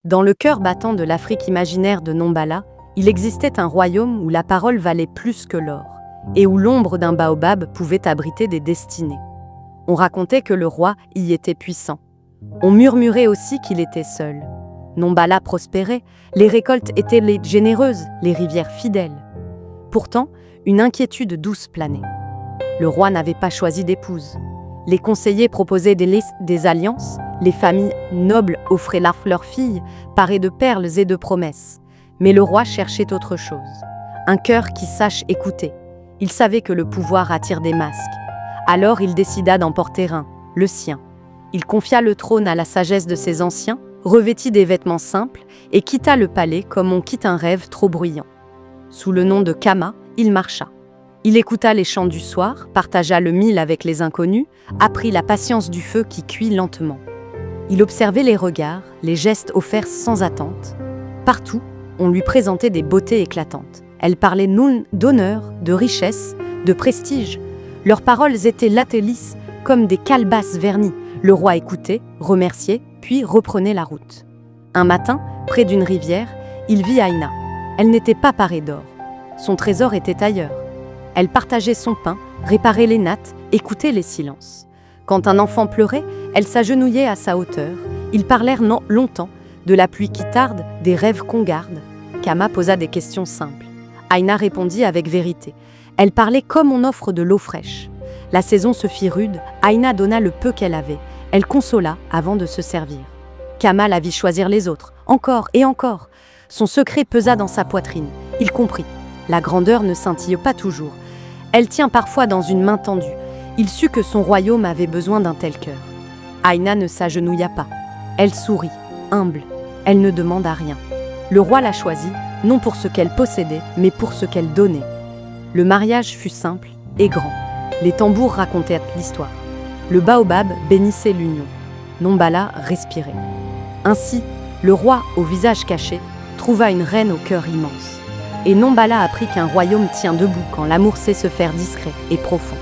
Dans le cœur battant de l'Afrique imaginaire de Nombala, il existait un royaume où la parole valait plus que l'or, et où l'ombre d'un baobab pouvait abriter des destinées. On racontait que le roi y était puissant. On murmurait aussi qu'il était seul. Nombala prospérait, les récoltes étaient généreuses, les rivières fidèles. Pourtant, une inquiétude douce planait. Le roi n'avait pas choisi d'épouse. Les conseillers proposaient des alliances, les familles nobles offraient leurs filles, parées de perles et de promesses. Mais le roi cherchait autre chose. Un cœur qui sache écouter. Il savait que le pouvoir attire des masques. Alors il décida d'emporter un, le sien. Il confia le trône à la sagesse de ses anciens, revêtit des vêtements simples et quitta le palais comme on quitte un rêve trop bruyant. Sous le nom de Kama, il marcha. Il écouta les chants du soir, partagea le mil avec les inconnus, apprit la patience du feu qui cuit lentement. Il observait les regards, les gestes offerts sans attente. Partout, on lui présentait des beautés éclatantes. Elles parlaient d'honneur, de richesse, de prestige. Leurs paroles étaient latélisses, comme des calebasses vernies. Le roi écoutait, remerciait, puis reprenait la route. Un matin, près d'une rivière, il vit Aïna. Elle n'était pas parée d'or. Son trésor était ailleurs. Elle partageait son pain, réparait les nattes, écoutait les silences. Quand un enfant pleurait, elle s'agenouillait à sa hauteur. Ils parlèrent longtemps, de la pluie qui tarde, des rêves qu'on garde. Kama posa des questions simples. Aïna répondit avec vérité. Elle parlait comme on offre de l'eau fraîche. La saison se fit rude, Aïna donna le peu qu'elle avait. Elle consola avant de se servir. Kama la vit choisir les autres, encore et encore. Son secret pesa dans sa poitrine. Il comprit. La grandeur ne scintille pas toujours. Elle tient parfois dans une main tendue. Il sut que son royaume avait besoin d'un tel cœur. Aïna ne s'agenouilla pas. Elle sourit, humble. Elle ne demanda rien. Le roi la choisit, non pour ce qu'elle possédait, mais pour ce qu'elle donnait. Le mariage fut simple et grand. Les tambours racontaient l'histoire. Le baobab bénissait l'union. Nombala respirait. Ainsi, le roi, au visage caché, trouva une reine au cœur immense. Et Nombala apprit qu'un royaume tient debout quand l'amour sait se faire discret et profond.